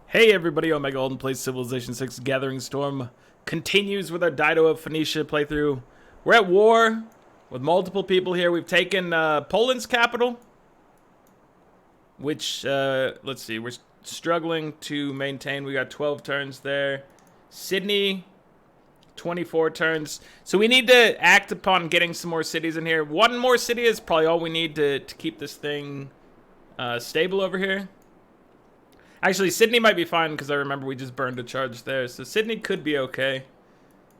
Hey everybody, Omega Alden plays Civilization 6 Gathering Storm continues with our Dido of Phoenicia playthrough. We're at war with multiple people here. We've taken Poland's capital, which, let's see, we're struggling to maintain. We got 12 turns there. Sydney, 24 turns. So we need to act upon getting some more cities in here. One more city is probably all we need to keep this thing stable over here. Actually, Sydney might be fine because I remember we just burned a charge there. So Sydney could be okay.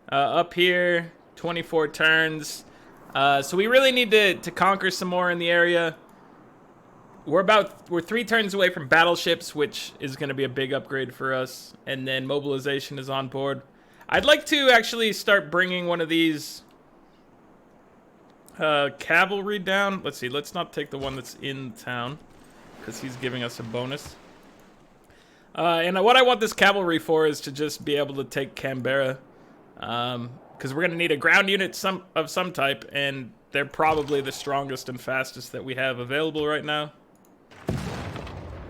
Up here, 24 turns. So we really need to conquer some more in the area. We're 3 turns away from battleships, which is going to be a big upgrade for us. And then mobilization is on board. I'd like to actually start bringing one of these cavalry down. Let's see. Let's not take the one that's in town because he's giving us a bonus. And what I want this cavalry for is to just be able to take Canberra. Because we're going to need a ground unit of some type, and they're probably the strongest and fastest that we have available right now.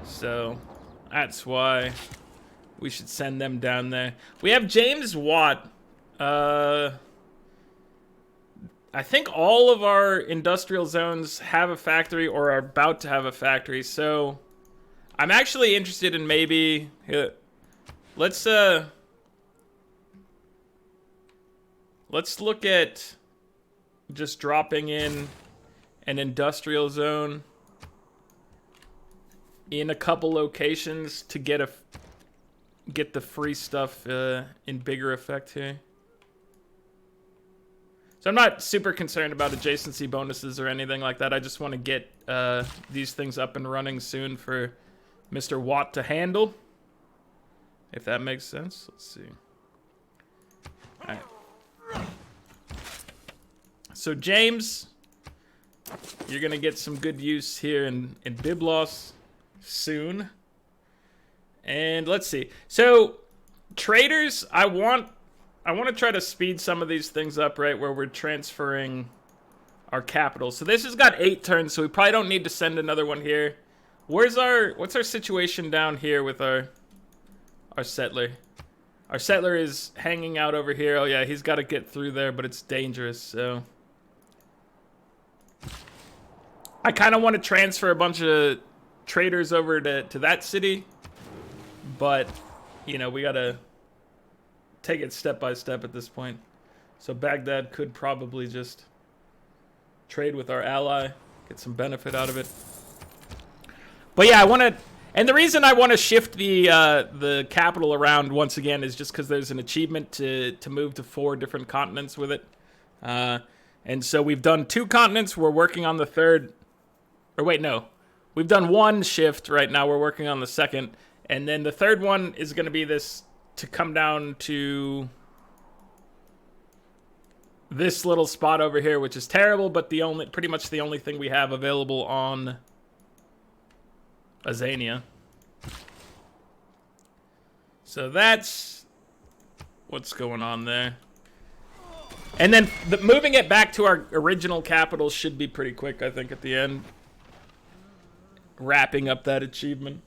So that's why we should send them down there. We have James Watt. I think all of our industrial zones have a factory or are about to have a factory, so I'm actually interested in maybe let's look at just dropping in an industrial zone in a couple locations to get the free stuff in bigger effect here. So I'm not super concerned about adjacency bonuses or anything like that. I just want to get these things up and running soon for Mr. Watt to handle, if that makes sense. Let's see. All right. So James, you're gonna get some good use here in Byblos soon. And let's see. So traders, I want to try to speed some of these things up, right, where we're transferring our capital. So this has got 8 turns, so we probably don't need to send another one here. What's our situation down here with our settler? Our settler is hanging out over here. Oh yeah, he's got to get through there, but it's dangerous, so I kind of want to transfer a bunch of traders over to that city, but you know, we got to take it step by step at this point. So Baghdad could probably just trade with our ally, get some benefit out of it. But yeah, I want to, and the reason I want to shift the capital around once again is just because there's an achievement to move to 4 different continents with it. And so we've done 2 continents. We're working on the 3rd. Or wait, no. We've done 1 shift right now. We're working on the 2nd. And then the 3rd one is going to be this, to come down to this little spot over here, which is terrible, but pretty much the only thing we have available on Azania. So that's what's going on there. And then moving it back to our original capital should be pretty quick, I think, at the end. Wrapping up that achievement.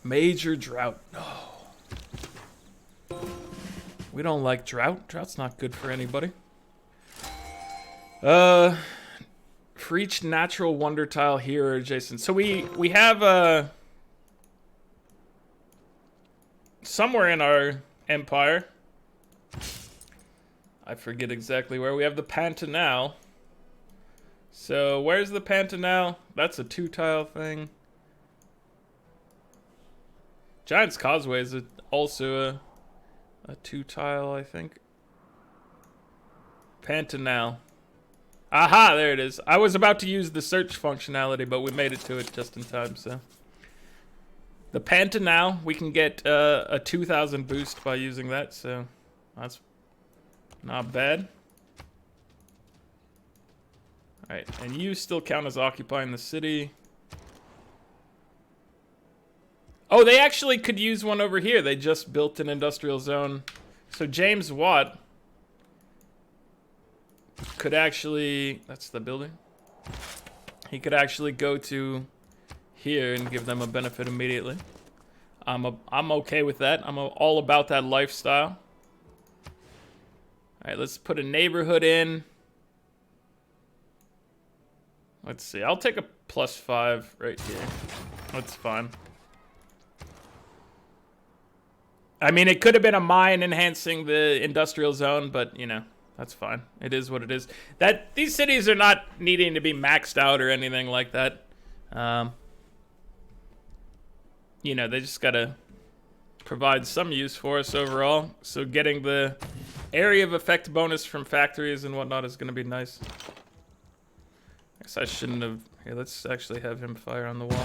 Major drought. No. We don't like drought. Drought's not good for anybody. For each natural wonder tile here or adjacent. So we have somewhere in our empire, I forget exactly where, we have the Pantanal. So where's the Pantanal? That's a 2-tile thing. Giant's Causeway is also a 2-tile, I think. Pantanal. Aha, there it is. I was about to use the search functionality, but we made it to it just in time, so. The Pantanal, we can get a 2,000 boost by using that, so that's not bad. Alright, and you still count as occupying the city. Oh, they actually could use one over here. They just built an industrial zone. So James Watt could actually, that's the building. He could actually go to here and give them a benefit immediately. I'm okay with that. I'm all about that lifestyle. All right, let's put a neighborhood in. Let's see. I'll take a +5 right here. That's fine. I mean, it could have been a mine enhancing the industrial zone, but, you know, that's fine. It is what it is. These cities are not needing to be maxed out or anything like that. You know, they just gotta provide some use for us overall. So getting the area of effect bonus from factories and whatnot is gonna be nice. I guess I shouldn't have... Here, let's actually have him fire on the wall.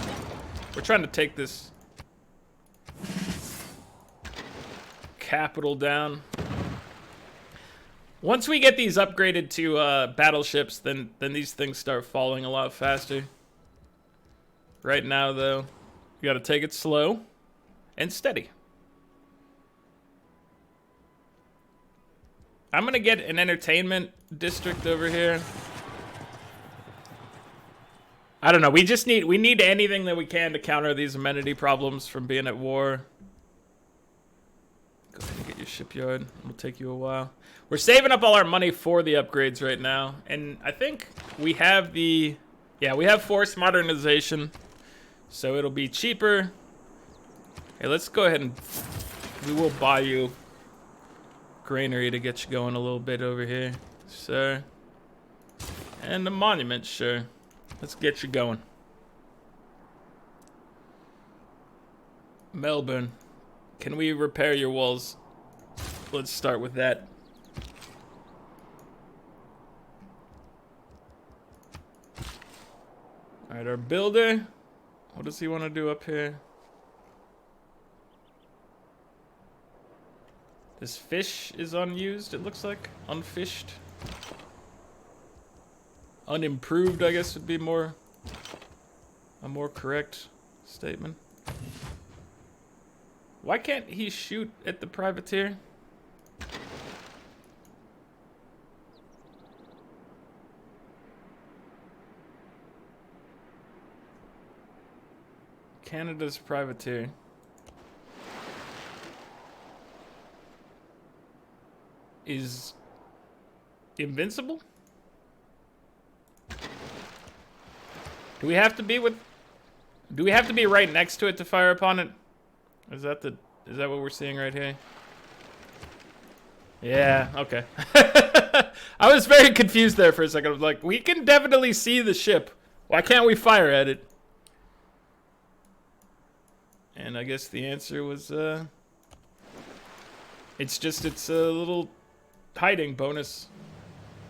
We're trying to take this capital down. Once we get these upgraded to battleships, then these things start falling a lot faster. Right now, though, you gotta take it slow and steady. I'm gonna get an entertainment district over here. I don't know, we need anything that we can to counter these amenity problems from being at war. Go ahead and get your shipyard. It'll take you a while. We're saving up all our money for the upgrades right now. And I think we have the... Yeah, we have forced modernization. So it'll be cheaper. Hey, let's go ahead and... We will buy you granary to get you going a little bit over here, sir. And the monument, sure. Let's get you going. Melbourne, can we repair your walls? Let's start with that. Alright, our builder. What does he want to do up here? This fish is unused, it looks like. Unfished. Unimproved, I guess, would be a more correct statement. Why can't he shoot at the privateer? Canada's privateer. Is invincible? Do we have to be right next to it to fire upon it? Is that what we're seeing right here? Yeah, okay. I was very confused there for a second. I was like, we can definitely see the ship. Why can't we fire at it? And I guess the answer was, it's a little hiding bonus.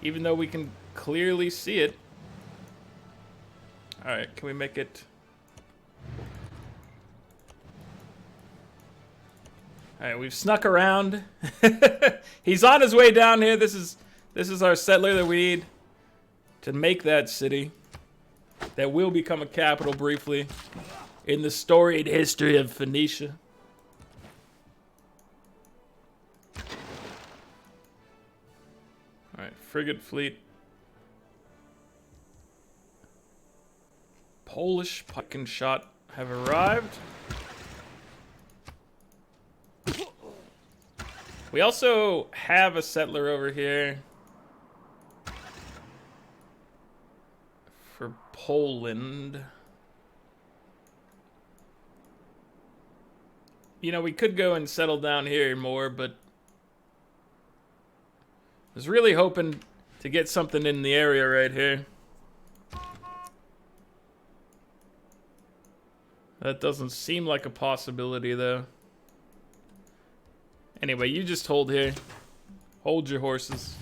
Even though we can clearly see it. Alright, can we make it... Alright, we've snuck around. He's on his way down here. This is our settler that we need to make that city. That will become a capital briefly in the storied history of Phoenicia. Alright, frigate fleet. Polish pike and shot have arrived. We also have a settler over here for Poland. You know, we could go and settle down here more, but I was really hoping to get something in the area right here. That doesn't seem like a possibility, though. Anyway, you just hold here. Hold your horses.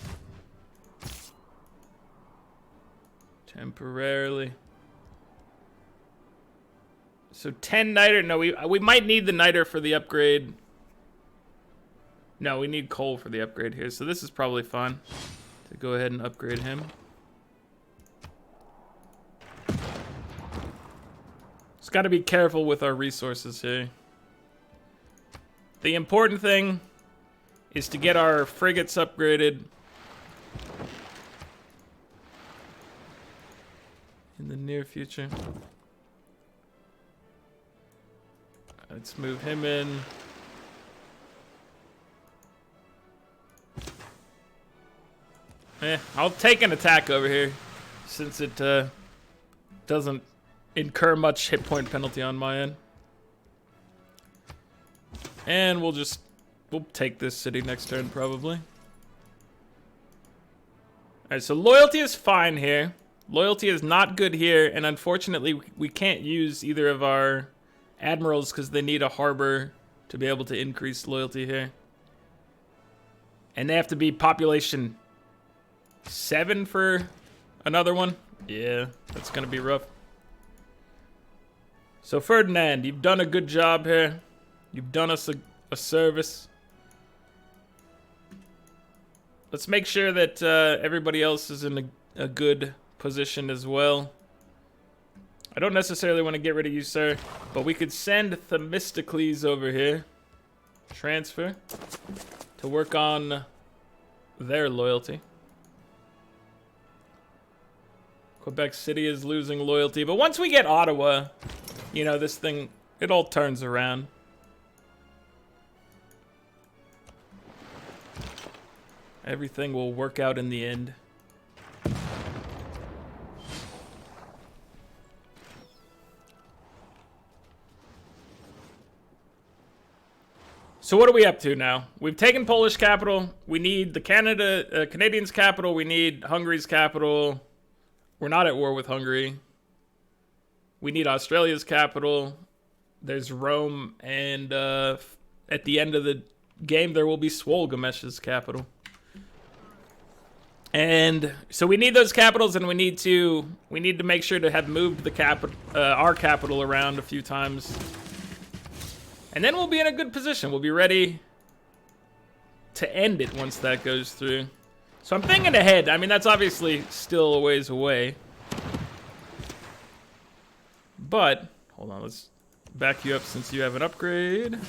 Temporarily. So 10 niter. No, we might need the niter for the upgrade. No, we need coal for the upgrade here. So this is probably fine to go ahead and upgrade him. Just got to be careful with our resources here. The important thing is to get our frigates upgraded in the near future. Let's move him in. I'll take an attack over here, since it doesn't incur much hit point penalty on my end. And we'll take this city next turn, probably. Alright, so loyalty is fine here. Loyalty is not good here, and unfortunately, we can't use either of our admirals because they need a harbor to be able to increase loyalty here. And they have to be population 7 for another one. Yeah, that's gonna be rough. So Ferdinand, you've done a good job here. You've done us a service. Let's make sure that everybody else is in a good position as well. I don't necessarily want to get rid of you, sir, but we could send Themistocles over here. Transfer. To work on their loyalty. Quebec City is losing loyalty, but once we get Ottawa, you know, this thing, it all turns around. Everything will work out in the end. So what are we up to now? We've taken Polish capital. We need the Canadians' capital. We need Hungary's capital. We're not at war with Hungary. We need Australia's capital. There's Rome, and at the end of the game, there will be Swolgamesh's capital. And so we need those capitals, and we need to make sure to have moved the our capital around a few times. And then we'll be in a good position. We'll be ready to end it once that goes through. So I'm thinking ahead. I mean, that's obviously still a ways away. But, hold on, let's back you up since you have an upgrade.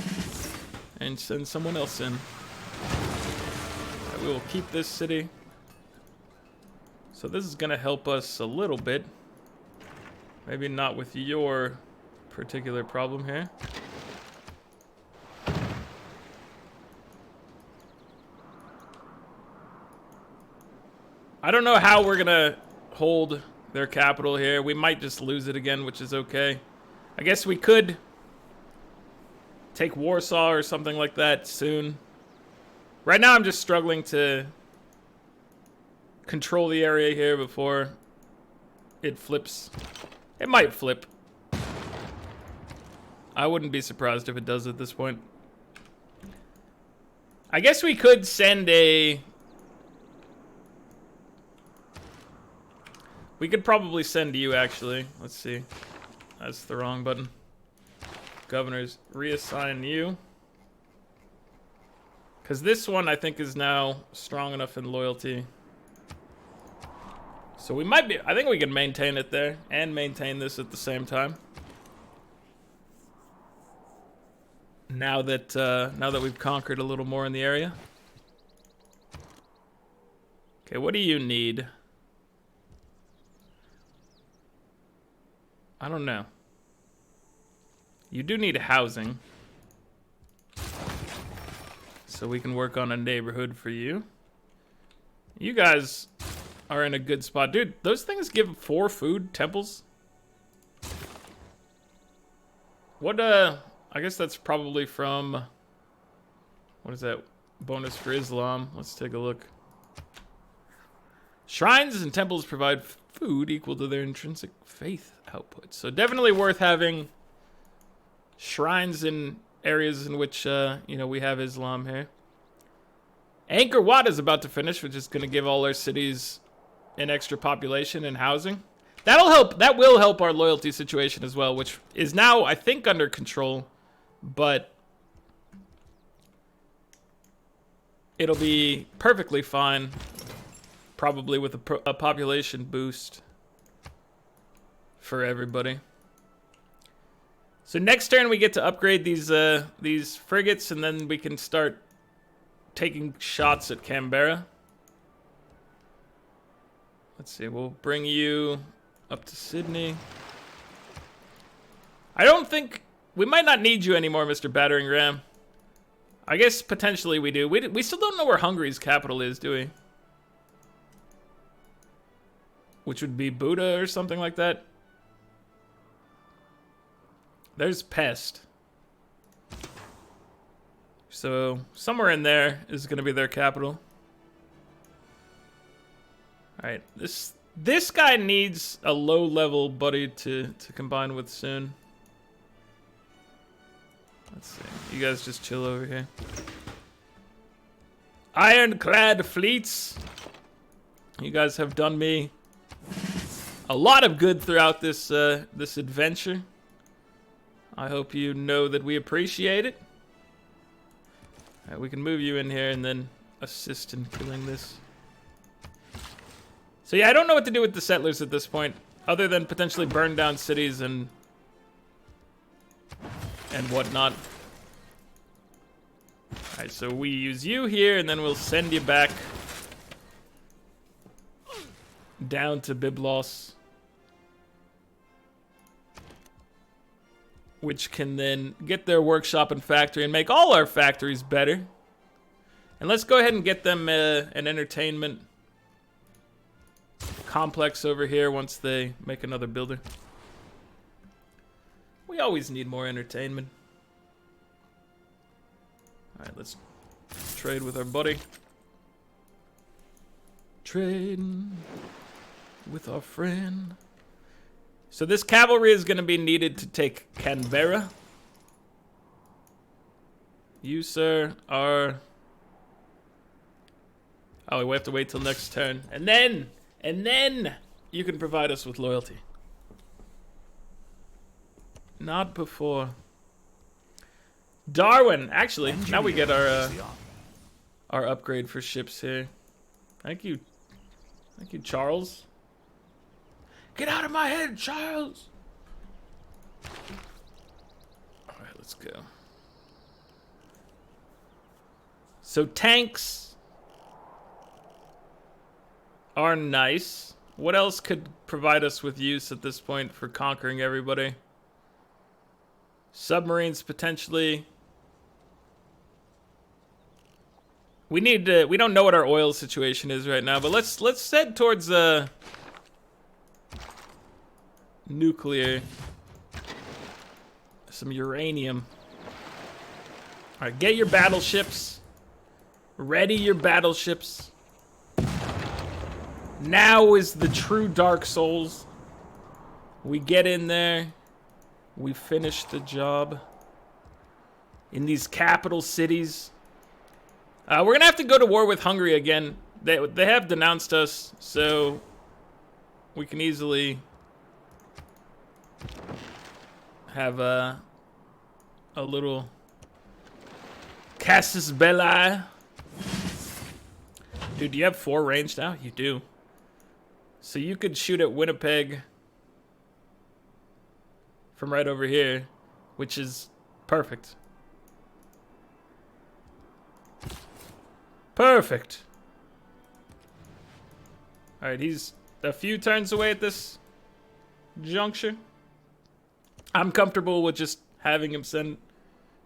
And send someone else in. Right, we will keep this city. So this is going to help us a little bit. Maybe not with your particular problem here. I don't know how we're gonna hold their capital here. We might just lose it again, which is okay. I guess we could take Warsaw or something like that soon. Right now I'm just struggling to control the area here before it flips. It might flip. I wouldn't be surprised if it does at this point. I guess we could send a... We could probably send you, actually. Let's see. That's the wrong button. Governors, reassign you. Because this one, I think, is now strong enough in loyalty. So we might be... I think we can maintain it there and maintain this at the same time. Now that we've conquered a little more in the area. Okay, what do you need? I don't know. You do need housing. So we can work on a neighborhood for you. You guys are in a good spot. Dude, those things give 4 food temples. What, I guess that's probably from... What is that? Bonus for Islam. Let's take a look. Shrines and temples provide food equal to their intrinsic faith output. So definitely worth having shrines in areas in which, you know, we have Islam here. Angkor Wat is about to finish, which is going to give all our cities an extra population and housing. That'll help. That will help our loyalty situation as well, which is now, I think, under control. But it'll be perfectly fine, probably with a population boost for everybody. So next turn we get to upgrade these frigates, and then we can start taking shots at Canberra. Let's see, we'll bring you up to Sydney. I don't think We might not need you anymore, Mr. Battering Ram. I guess potentially we do. We still don't know where Hungary's capital is, do we? Which would be Buda or something like that. There's Pest. So somewhere in there is going to be their capital. All right, this guy needs a low-level buddy to combine with soon. Let's see. You guys just chill over here. Ironclad fleets. You guys have done me a lot of good throughout this this adventure. I hope you know that we appreciate it. All right, we can move you in here and then assist in killing this. So yeah, I don't know what to do with the settlers at this point, other than potentially burn down cities and whatnot. All right, so we use you here, and then we'll send you back down to Byblos, which can then get their workshop and factory and make all our factories better. And let's go ahead and get them an entertainment complex over here once they make another builder. We always need more entertainment. All right, let's trade with our buddy. Trading with our friend. So this cavalry is going to be needed to take Canberra. You, sir, are... Oh, we have to wait till next turn. And then you can provide us with loyalty. Not before. Darwin, actually, now we get our upgrade for ships here. Thank you, Charles. Get out of my head, Charles. All right, let's go. So tanks are nice. What else could provide us with use at this point for conquering everybody? Submarines potentially. We need to. We don't know what our oil situation is right now, but let's head towards nuclear. Some uranium. All right, get your battleships. Ready your battleships. Now is the true Dark Souls. We get in there. We finish the job. In these capital cities. We're going to have to go to war with Hungary again. They have denounced us, so we can easily have a little Casus Belli. Dude, do you have 4 range now? You do. So you could shoot at Winnipeg from right over here, which is perfect. Perfect. All right, he's a few turns away at this juncture. I'm comfortable with just having him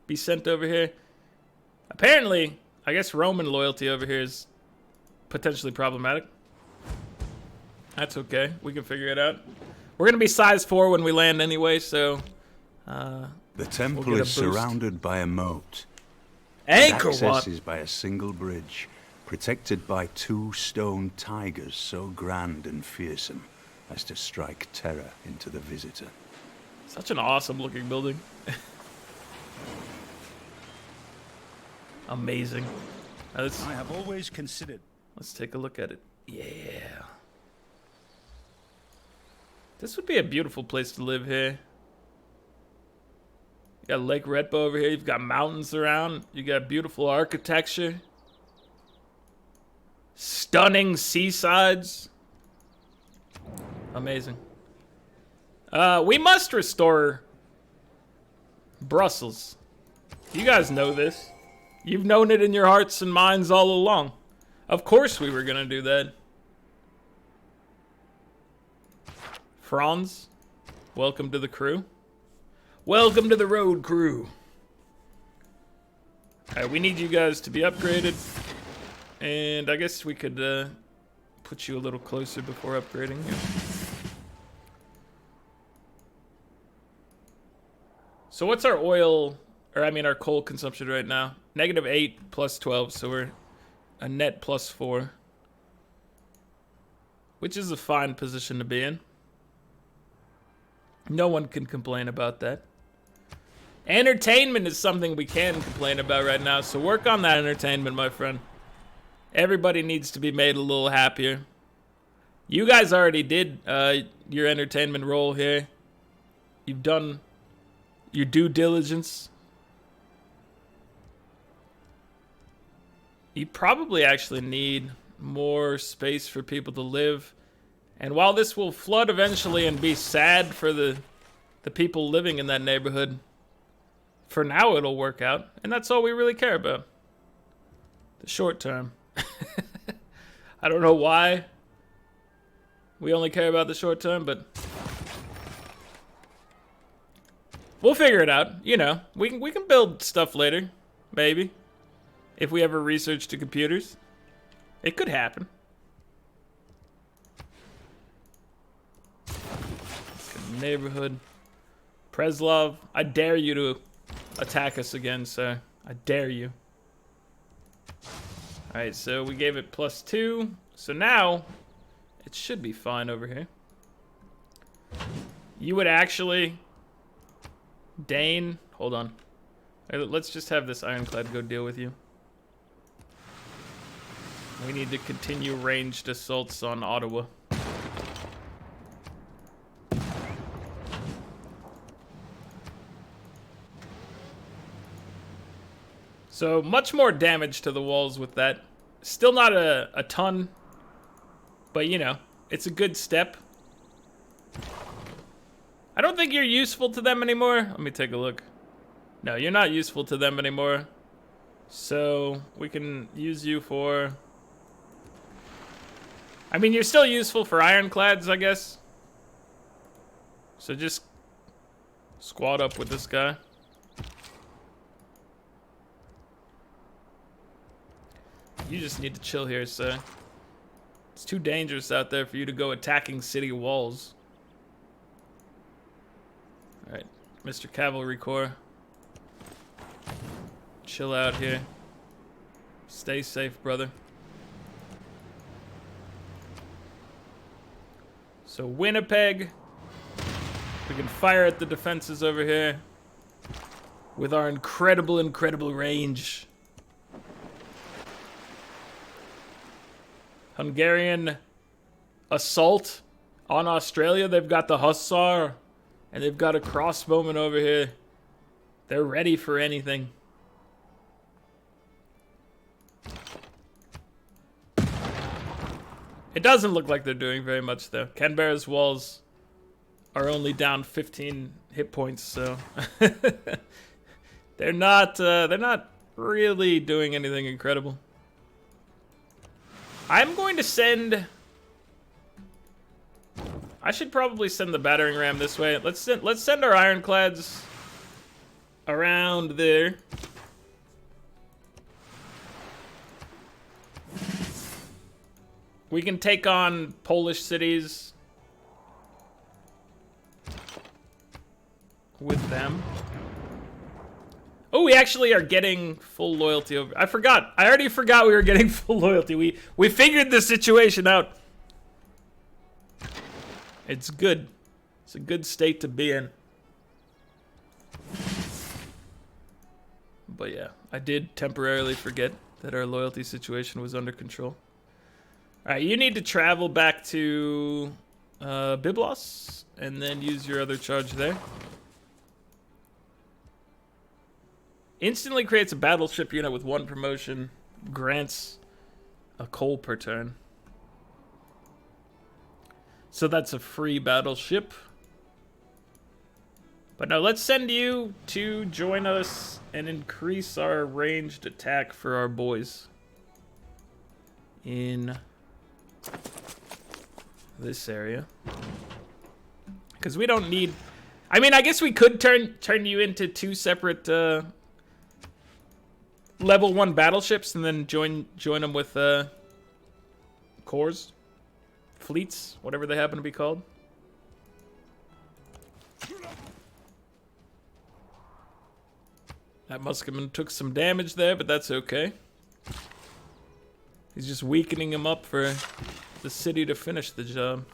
be sent over here. Apparently, I guess Roman loyalty over here is potentially problematic. That's okay. We can figure it out. We're going to be size 4 when we land anyway, so... the temple is surrounded by a moat. Anchor Access is by a single bridge, protected by 2 stone tigers so grand and fearsome as to strike terror into the visitor. Such an awesome looking building. Amazing. I have always considered. Let's take a look at it. Yeah. This would be a beautiful place to live here. You got Lake Retbo over here. You've got mountains around. You got beautiful architecture. Stunning seasides. Amazing. We must restore Brussels. You guys know this. You've known it in your hearts and minds all along. Of course we were going to do that. Franz, welcome to the crew. Welcome to the road crew. Alright, we need you guys to be upgraded. And I guess we could put you a little closer before upgrading you. So what's our oil, or I mean our coal consumption right now? -8 plus 12, so we're a net plus 4. Which is a fine position to be in. No one can complain about that. Entertainment is something we can complain about right now, so work on that entertainment, my friend. Everybody needs to be made a little happier. You guys already did your entertainment role here. You've done your due diligence. You probably actually need more space for people to live. And while this will flood eventually and be sad for the people living in that neighborhood, for now it'll work out. And that's all we really care about. The short term. I don't know why we only care about the short term, but we'll figure it out. You know, we can build stuff later, maybe, if we ever research the computers. It could happen. Good neighborhood. Preslov, I dare you to attack us again, sir. I dare you. Alright, so we gave it +2. So now, it should be fine over here. You would actually... Dane, hold on. Let's just have this ironclad go deal with you. We need to continue ranged assaults on Ottawa. So much more damage to the walls with that. Still not a ton, but you know, it's a good step. I don't think you're useful to them anymore. Let me take a look. No, you're not useful to them anymore. So we can use you for... I mean, you're still useful for ironclads, I guess. So just squad up with this guy. You just need to chill here, sir. It's too dangerous out there for you to go attacking city walls. Alright, Mr. Cavalry Corps. Chill out here. Stay safe, brother. So Winnipeg, we can fire at the defenses over here with our incredible range. Hungarian assault on Australia. They've got the Hussar and they've got a crossbowman over here. They're ready for anything. It doesn't look like they're doing very much though. Canberra's walls are only down 15 hit points, so they're not really doing anything incredible. I'm going to send... I should probably send the battering ram this way. Let's send our ironclads around there. We can take on Polish cities with them. Oh, we actually are getting full loyalty over... I forgot. I already forgot we were getting full loyalty. We figured the situation out. It's good. It's a good state to be in. But yeah, I did temporarily forget that our loyalty situation was under control. Alright, you need to travel back to Byblos and then use your other charge there. Instantly creates a battleship unit with 1 promotion. Grants a coal per turn. So that's a free battleship. But no, let's send you to join us and increase our ranged attack for our boys. In this area. Because we don't need... I mean, I guess we could turn you into 2 separate level 1 battleships and then join them with cores, fleets, whatever they happen to be called. That Muskeman took some damage there, but that's okay. He's just weakening him up for the city to finish the job.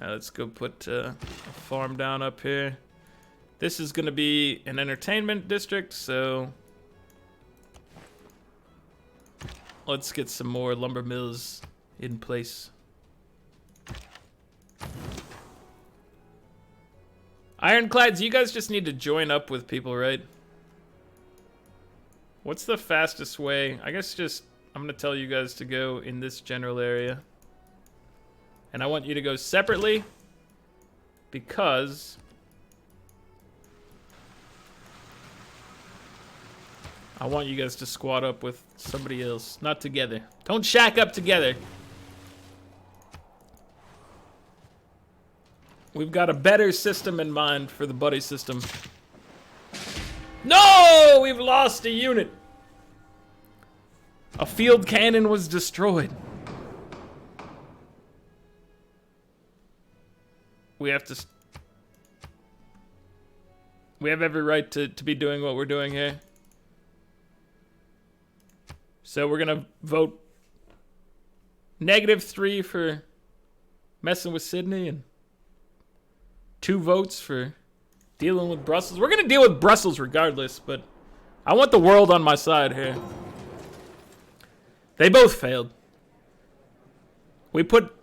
Let's go put a farm down up here. This is going to be an entertainment district, so let's get some more lumber mills in place. Ironclads, you guys just need to join up with people, right? What's the fastest way? I guess just, I'm going to tell you guys to go in this general area. And I want you to go separately because I want you guys to squad up with somebody else, not together. Don't shack up together. We've got a better system in mind for the buddy system. No! We've lost a unit. A field cannon was destroyed. We have every right to be doing what we're doing here. So we're gonna vote -3 for messing with Sydney and 2 votes for dealing with Brussels. We're gonna deal with Brussels regardless, but I want the world on my side here. They both failed. We put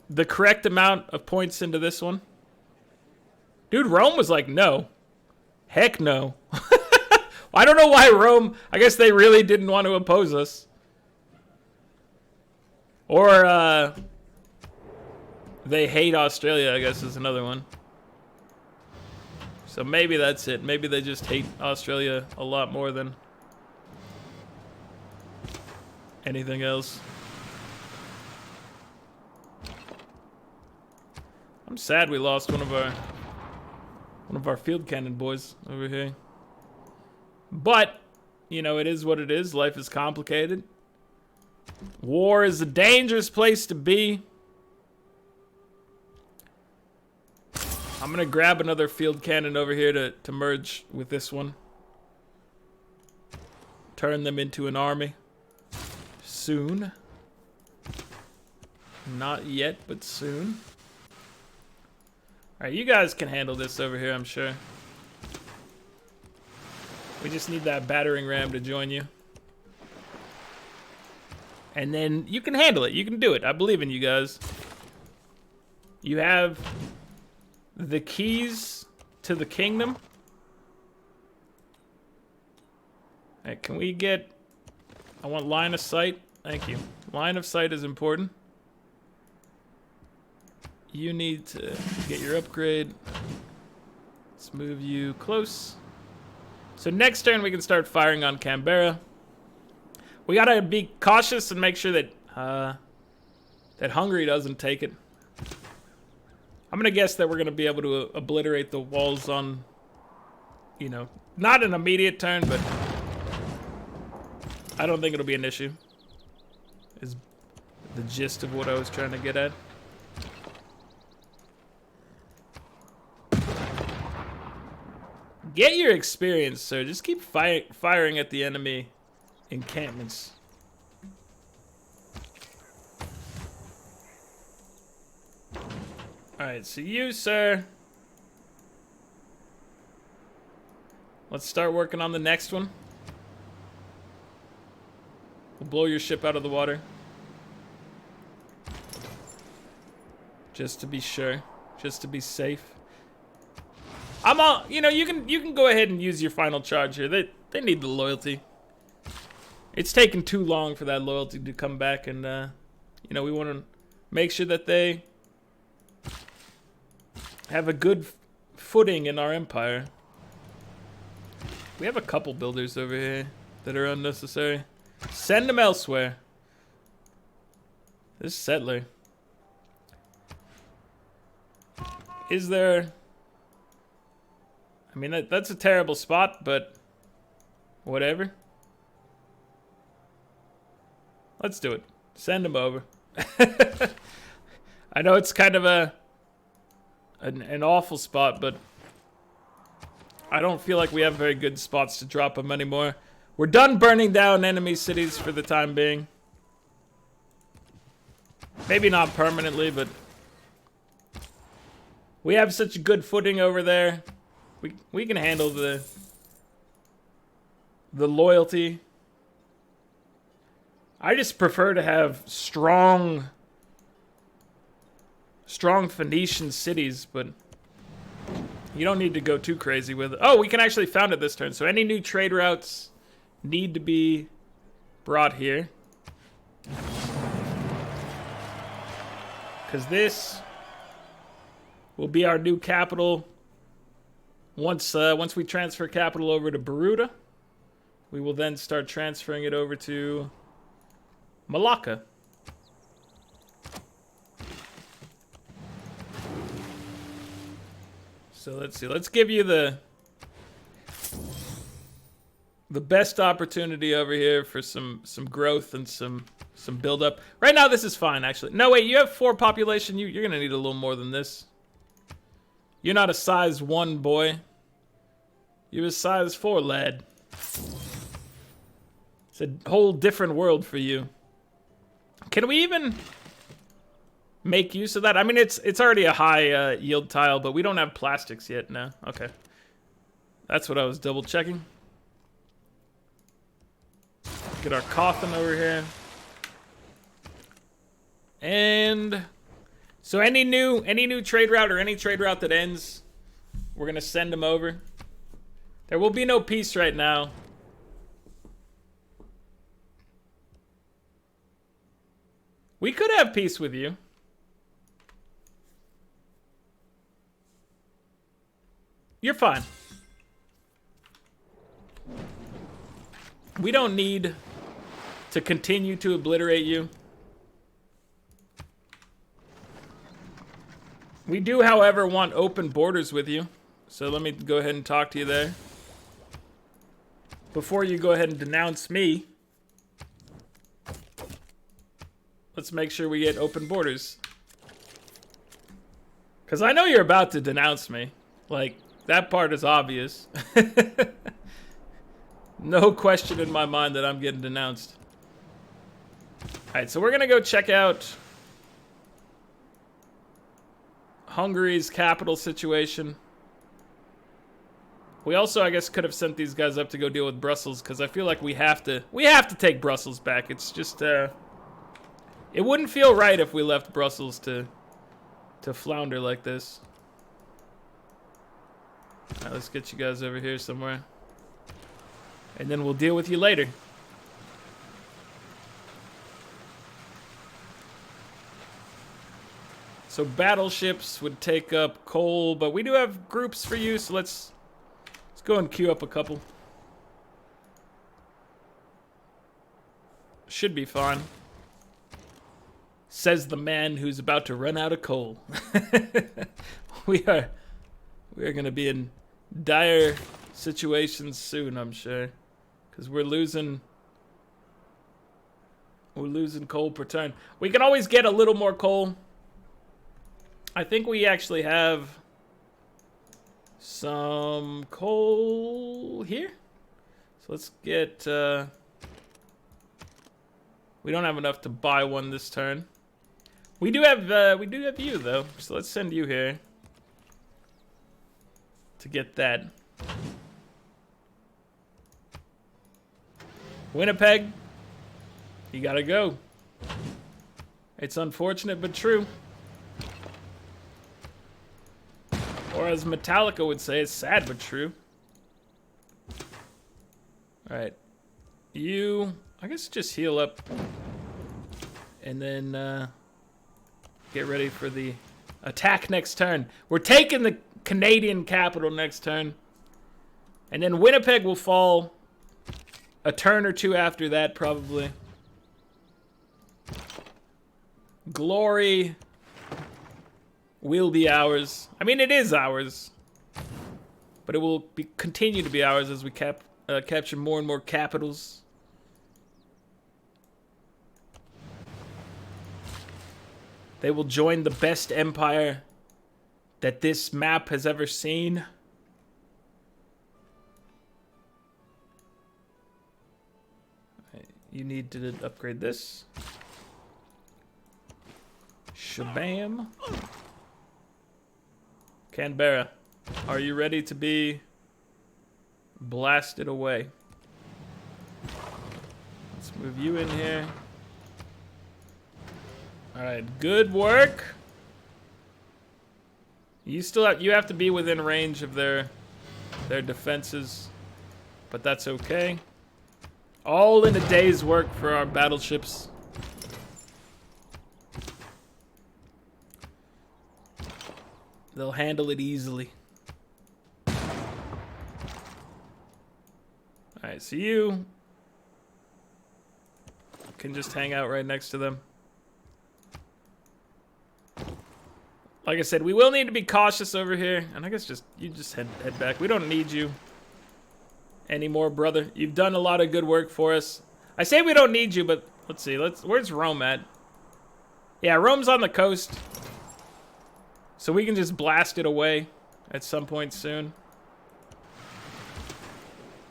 the correct amount of points into this one. Dude, Rome was like, no. Heck no. I don't know why Rome, I guess they really didn't want to oppose us. Or, they hate Australia, I guess is another one. So maybe that's it. Maybe they just hate Australia a lot more than anything else. I'm sad we lost one of our field cannon boys over here. But, you know, it is what it is. Life is complicated. War is a dangerous place to be. I'm gonna grab another field cannon over here to merge with this one. Turn them into an army. Soon. Not yet, but soon. Alright, you guys can handle this over here, I'm sure. We just need that battering ram to join you. And then you can handle it. You can do it. I believe in you guys. You have the keys to the kingdom. Hey, can we get... I want line of sight. Thank you. Line of sight is important. You need to get your upgrade. Let's move you close. So next turn we can start firing on Canberra. We gotta be cautious and make sure that that Hungary doesn't take it. I'm gonna guess that we're gonna be able to obliterate the walls on, you know, not an immediate turn, but I don't think it'll be an issue. Is the gist of what I was trying to get at. Get your experience, sir. Just keep firing at the enemy encampments. Alright, so you, sir. Let's start working on the next one. We'll blow your ship out of the water. Just to be sure. Just to be safe. I'm all, you know, you can go ahead and use your final charge here. They need the loyalty. It's taken too long for that loyalty to come back, and you know, we want to make sure that they have a good footing in our empire. We have a couple builders over here that are unnecessary. Send them elsewhere. This settler. Is there... I mean, that's a terrible spot, but whatever. Let's do it. Send him over. I know it's kind of an awful spot, but I don't feel like we have very good spots to drop them anymore. We're done burning down enemy cities for the time being. Maybe not permanently, but we have such good footing over there. We can handle the loyalty. I just prefer to have strong Phoenician cities, but you don't need to go too crazy with it. Oh, we can actually found it this turn. So any new trade routes need to be brought here. Because this will be our new capital. Once we transfer capital over to Baruta, we will then start transferring it over to Malacca. So let's see. Let's give you the best opportunity over here for some growth and some build up. Right now this is fine actually. No wait, you have 4 population. You're gonna need a little more than this. You're not a size 1 boy. You're a size 4 lad. It's a whole different world for you. Can we even make use of that? I mean, it's already a high yield tile, but we don't have plastics yet. No, okay. That's what I was double checking. Get our coffin over here. And so any new trade route or any trade route that ends, we're gonna send them over. There will be no peace right now. We could have peace with you. You're fine. We don't need to continue to obliterate you. We do, however, want open borders with you. So let me go ahead and talk to you there. Before you go ahead and denounce me, let's make sure we get open borders. Because I know you're about to denounce me. Like, that part is obvious. No question in my mind that I'm getting denounced. Alright, so we're going to go check out Hungary's capital situation. We also, I guess, could have sent these guys up to go deal with Brussels, because I feel like we have to take Brussels back. It's just, it wouldn't feel right if we left Brussels to flounder like this. Alright, let's get you guys over here somewhere. And then we'll deal with you later. So battleships would take up coal, but we do have groups for you, so let's go and queue up a couple. Should be fine. Says the man who's about to run out of coal. We are gonna be in dire situations soon, I'm sure, because we're losing coal per turn. We can always get a little more coal. I think we actually have some coal here. So let's get, we don't have enough to buy one this turn. We do have you though. So let's send you here to get that. Winnipeg, you gotta go. It's unfortunate but true. Or as Metallica would say, it's sad but true. Alright. You, I guess just heal up. And then get ready for the attack next turn. We're taking the Canadian capital next turn. And then Winnipeg will fall a turn or two after that, probably. Glory will be ours. I mean, it is ours. But it will continue to be ours as we capture more and more capitals. They will join the best empire that this map has ever seen. You need to upgrade this. Shabam. Canberra, are you ready to be blasted away? Let's move you in here. Alright, good work. You have to be within range of their defenses, but that's okay. All in a day's work for our battleships. They'll handle it easily. Alright, so you can just hang out right next to them. Like I said, we will need to be cautious over here. And I guess you just head back. We don't need you anymore, brother. You've done a lot of good work for us. I say we don't need you, but let's see. Where's Rome at? Yeah, Rome's on the coast. So we can just blast it away at some point soon.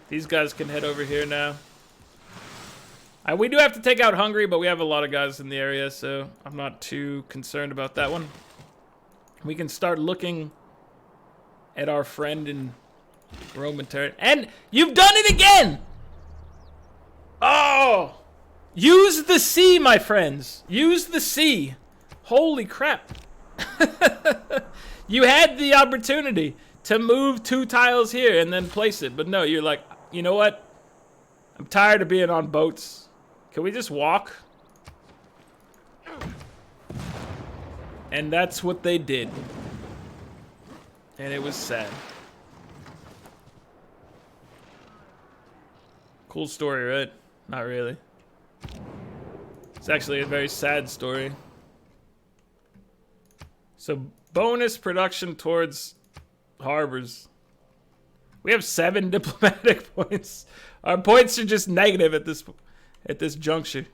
These guys can head over here now. We do have to take out Hungary, but we have a lot of guys in the area, so I'm not too concerned about that one. We can start looking at our friend in Roman territory. And you've done it again! Oh! Use the sea, my friends. Use the sea. Holy crap. You had the opportunity to move 2 tiles here and then place it. But no, you're like, you know what? I'm tired of being on boats. Can we just walk? And that's what they did. And it was sad. Cool story, right? Not really. It's actually a very sad story. So, bonus production towards harbors. We have 7 diplomatic points. Our points are just negative at this juncture.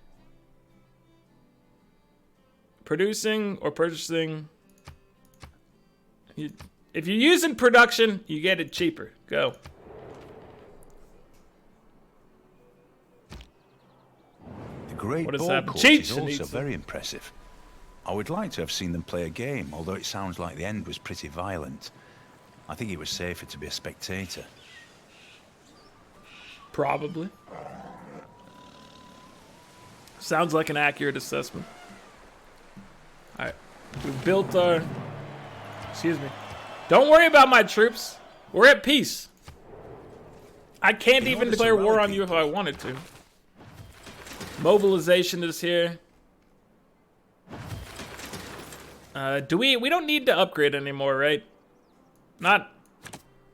Producing or purchasing. If you're using production, you get it cheaper. Go. The Great What has Ball happened? Course Cheats is also needs very impressive. I would like to have seen them play a game, although it sounds like the end was pretty violent. I think it was safer to be a spectator. Probably. Sounds like an accurate assessment. Alright. We've built our... Excuse me. Don't worry about my troops. We're at peace. I can't even declare war on you if I wanted to. Mobilization is here. We don't need to upgrade anymore, right? Not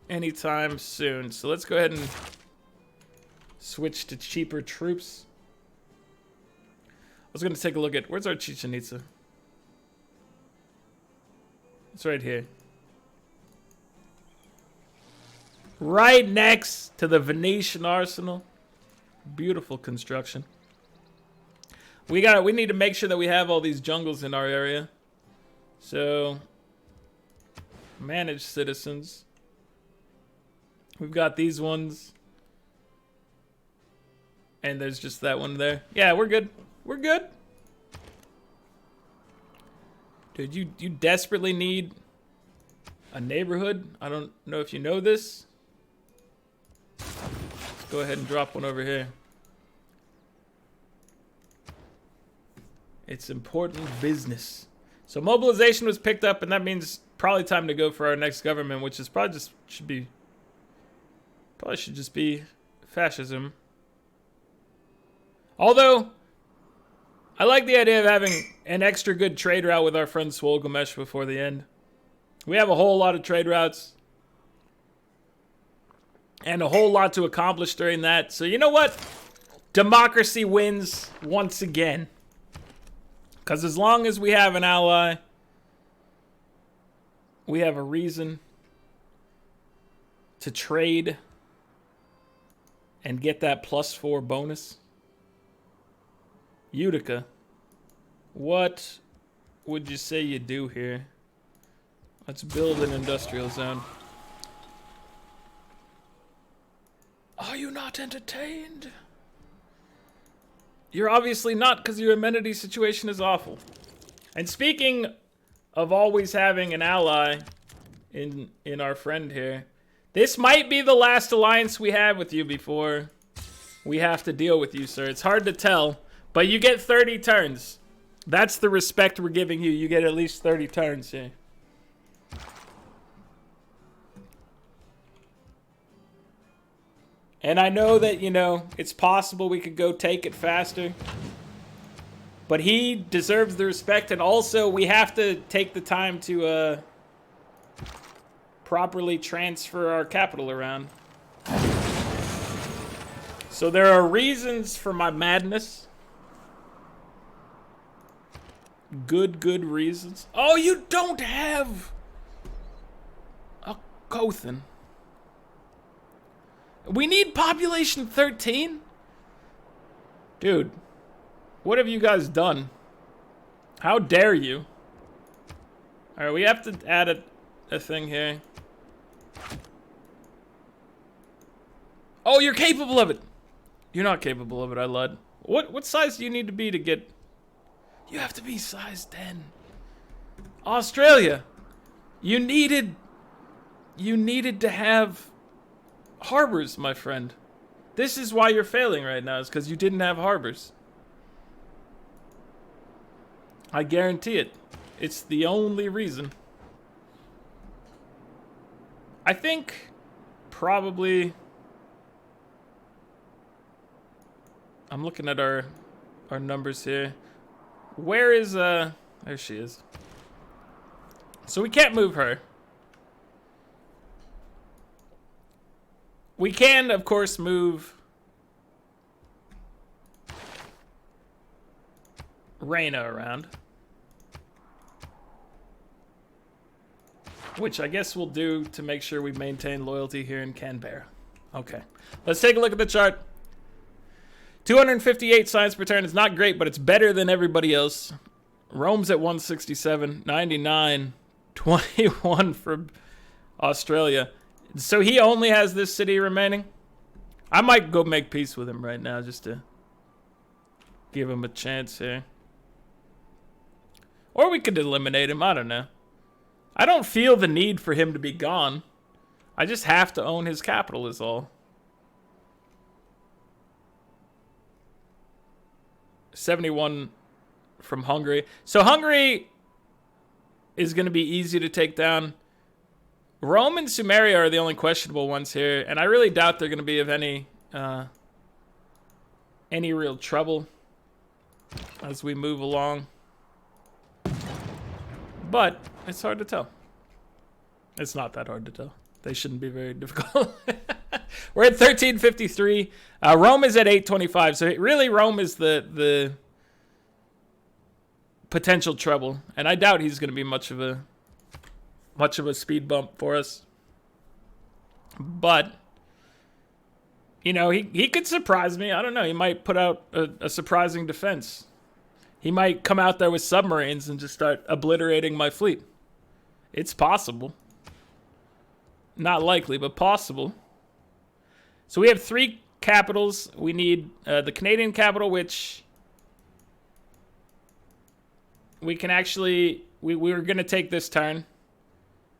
anytime soon. So let's go ahead and switch to cheaper troops. I was going to take a look at... Where's our Chichen Itza? It's right here. Right next to the Venetian arsenal. Beautiful construction. We need to make sure that we have all these jungles in our area. So, manage citizens. We've got these ones. And there's just that one there. Yeah, we're good. We're good. Dude, you desperately need a neighborhood. I don't know if you know this. Let's go ahead and drop one over here. It's important business. So mobilization was picked up, and that means probably time to go for our next government, which is probably should just be fascism. Although, I like the idea of having an extra good trade route with our friend Swolgamesh before the end. We have a whole lot of trade routes. And a whole lot to accomplish during that. So you know what? Democracy wins once again. Because as long as we have an ally, we have a reason to trade and get that +4 bonus. Utica, what would you say you do here? Let's build an industrial zone. Are you not entertained? You're obviously not, because your amenity situation is awful. And speaking of always having an ally in our friend here, this might be the last alliance we have with you before we have to deal with you, sir. It's hard to tell, but you get 30 turns. That's the respect we're giving you. You get at least 30 turns here. And I know that, you know, it's possible we could go take it faster. But he deserves the respect, and also we have to take the time to properly transfer our capital around. So there are reasons for my madness. Good reasons. Oh, you don't have a Kothan. We need population 13? Dude, what have you guys done? How dare you? Alright, we have to add a thing here. Oh, you're capable of it! You're not capable of it, I lied. What size do you need to be to get... You have to be size 10. Australia! You needed to have harbors, my friend. This is why you're failing right now, is because you didn't have harbors. I guarantee it. It's the only reason. I think probably... I'm looking at our numbers here. Where is, there she is. So we can't move her. We can, of course, move Reyna around. Which I guess we'll do to make sure we maintain loyalty here in Canberra. Okay. Let's take a look at the chart. 258 science per turn is not great, but it's better than everybody else. Rome's at 167, 99, 21 for Australia. So he only has this city remaining? I might go make peace with him right now just to give him a chance here. Or we could eliminate him, I don't know. I don't feel the need for him to be gone. I just have to own his capital is all. 71 from Hungary. So Hungary is going to be easy to take down. Rome and Sumeria are the only questionable ones here, and I really doubt they're going to be of any real trouble as we move along. But it's hard to tell. It's not that hard to tell. They shouldn't be very difficult. We're at 1353. Rome is at 825. So really, Rome is the potential trouble, and I doubt he's going to be much of a speed bump for us. But you know, he could surprise me. I don't know. He might put out a surprising defense. He might come out there with submarines and just start obliterating my fleet. It's possible. Not likely, but possible. So we have 3 capitals. We need the Canadian capital, which we can actually... We were going to take this turn.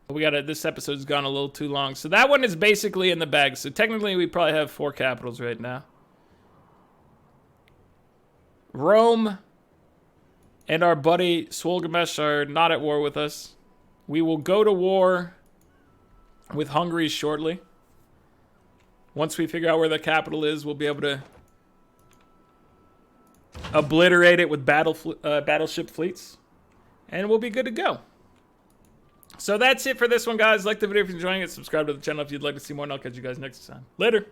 This episode's gone a little too long. So that one is basically in the bag. So technically we probably have 4 capitals right now. Rome and our buddy Swolgamesh are not at war with us. We will go to war with Hungary shortly. Once we figure out where the capital is, we'll be able to obliterate it with battleship fleets. And we'll be good to go. So that's it for this one, guys. Like the video if you're enjoying it. Subscribe to the channel if you'd like to see more, and I'll catch you guys next time. Later.